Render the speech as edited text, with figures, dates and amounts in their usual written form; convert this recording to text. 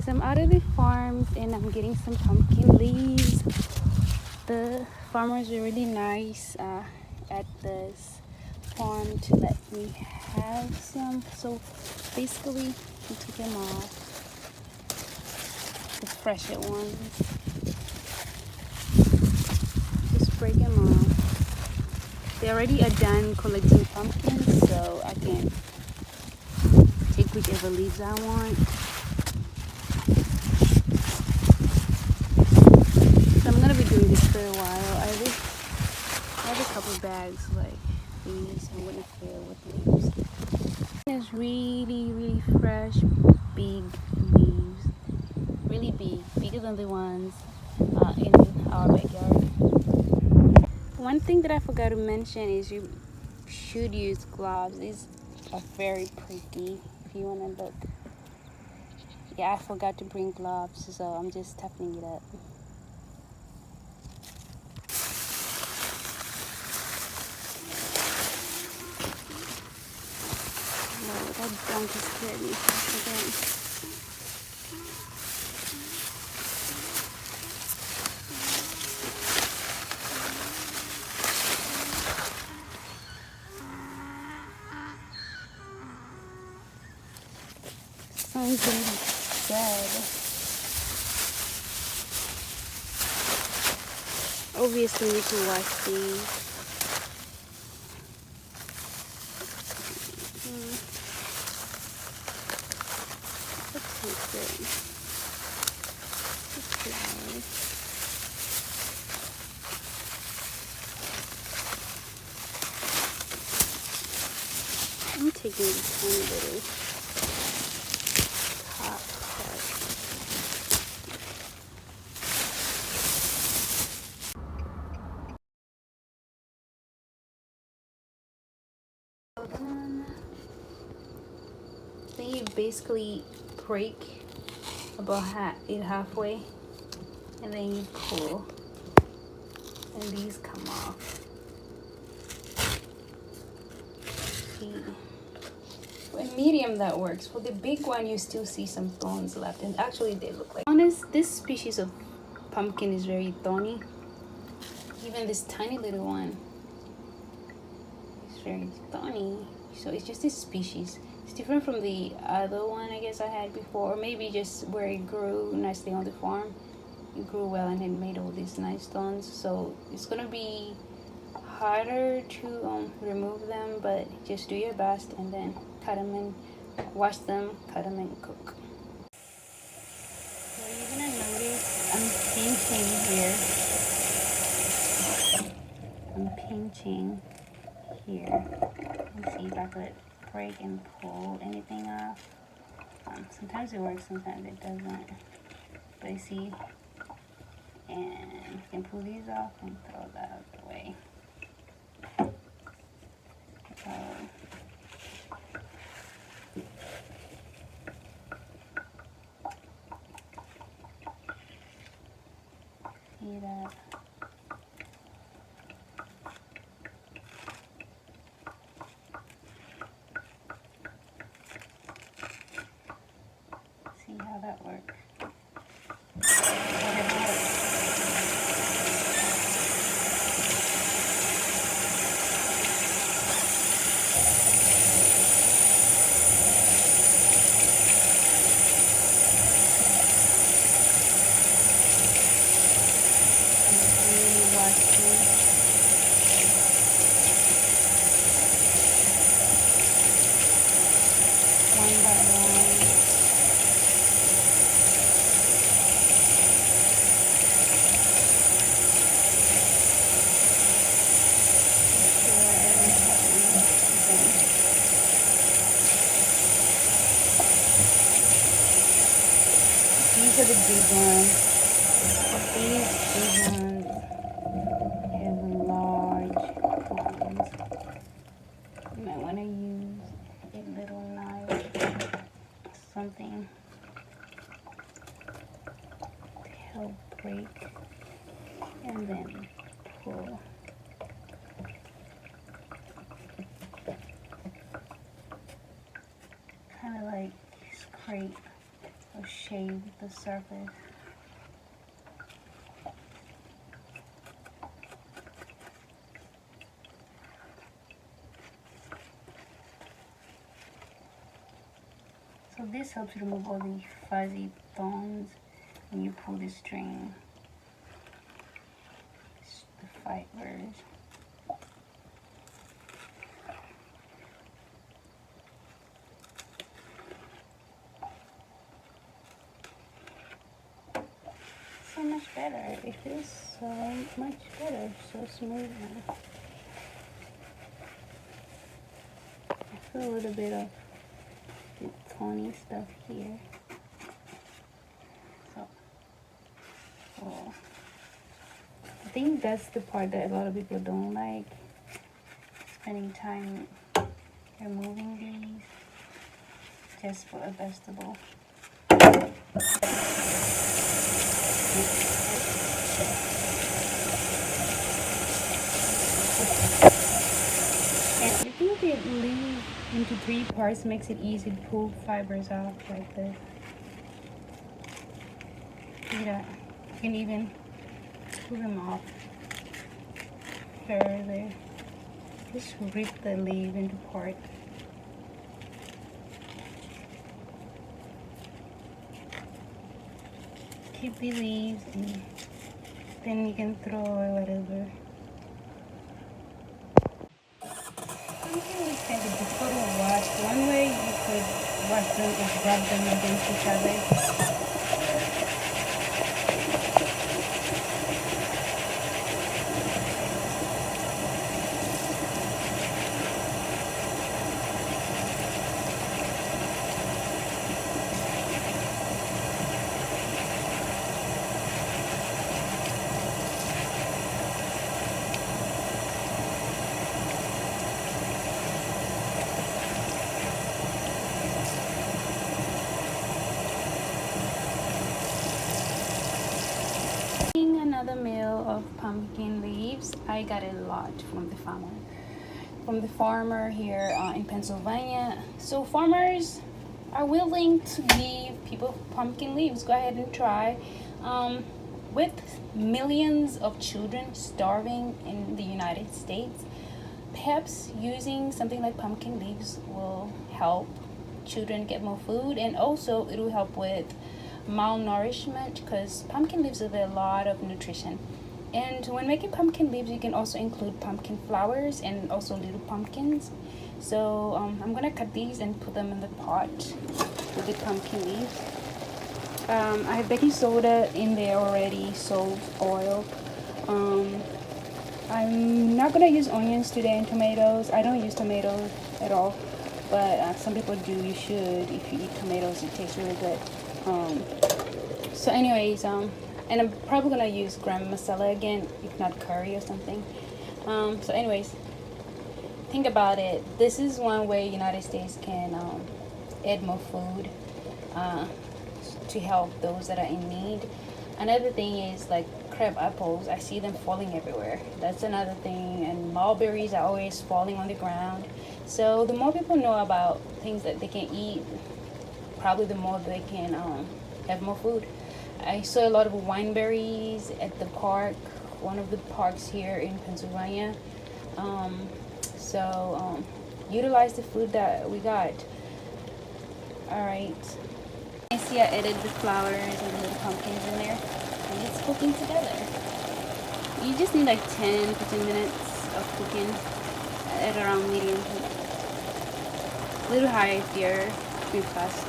guys, I'm out of the farms and I'm getting some pumpkin leaves. The farmers are really nice at this farm to let me have some. So basically, we took them off, the fresher ones. Just break them off. They already are done collecting pumpkins, so I can take whichever leaves I want. So I'm gonna be doing this for a while. I have a couple bags like these. I'm gonna fill with leaves. It's really fresh, big leaves. Really big, bigger than the ones in our backyard. One thing that I forgot to mention is you should use gloves. These are very pricky if you want to look. Yeah, I forgot to bring gloves, so I'm just toughening it up. No, that donkey scared me again. Sounds really dead. Obviously, we can wash these. Let's take it. I'm taking this tiny little top part. Then you basically break about halfway, and then you pull, and these come off. See, with medium that works. For the big one, you still see some thorns left, and actually they look like. Honest, this species of pumpkin is very thorny. Even this tiny little one is very thorny. So it's just this species. It's different from the other one I guess I had before, or maybe just where it grew nicely on the farm. It grew well and it made all these nice thorns. So it's gonna be harder to remove them, but just do your best and then cut them and wash them, cut them and cook. So you're gonna notice I'm pinching here. Let's see if I could break and pull anything off. Sometimes it works, sometimes it doesn't. But you see, and you can pull these off and throw that out the way. See that? See how that works? One by one. These are the big ones. These big ones have large ones. You might want to use a little knife, something to help break and then pull. Kind of like scrape or shake. shave the surface. So this helps remove all the fuzzy thorns when you pull the string. The fibers. So much better. It feels so much better. So smooth now. I feel a little bit of the thorny stuff here. So, oh. I think that's the part that a lot of people don't like. Spending time removing these just for a vegetable. And I think it leaves into 3 parts makes it easy to pull fibers off like this. See that? You can even pull them off further. Just rip the leaf into part. Keep the leaves and then you can throw whatever. Something is kind of difficult to wash. One way you could wash them is rub them against each other. Another meal of pumpkin leaves. I got a lot from the farmer here in Pennsylvania. So farmers are willing to give people pumpkin leaves. Go ahead and try. With millions of children starving in the United States, perhaps using something like pumpkin leaves will help children get more food, and also it will help with malnourishment because pumpkin leaves have a lot of nutrition. And when making pumpkin leaves, you can also include pumpkin flowers and also little pumpkins. So I'm gonna cut these and put them in the pot with the pumpkin leaves. I have baking soda in there already, salt, oil. I'm not gonna use onions today and tomatoes. I don't use tomatoes at all, but some people do. You should. If you eat tomatoes, it tastes really good. So anyways, and I'm probably gonna use garam masala again, if not curry or something. So anyways, think about it. This is one way United States can add more food to help those that are in need. Another thing is like crab apples. I see them falling everywhere. That's another thing. And mulberries are always falling on the ground. So the more people know about things that they can eat, probably the more they can have more food. I saw a lot of wineberries at the park, one of the parks here in Pennsylvania. Utilize the food that we got. Alright. I see I added the flowers and the little pumpkins in there, and it's cooking together. You just need like 10-15 minutes of cooking at around medium heat. A little high if you're too fast.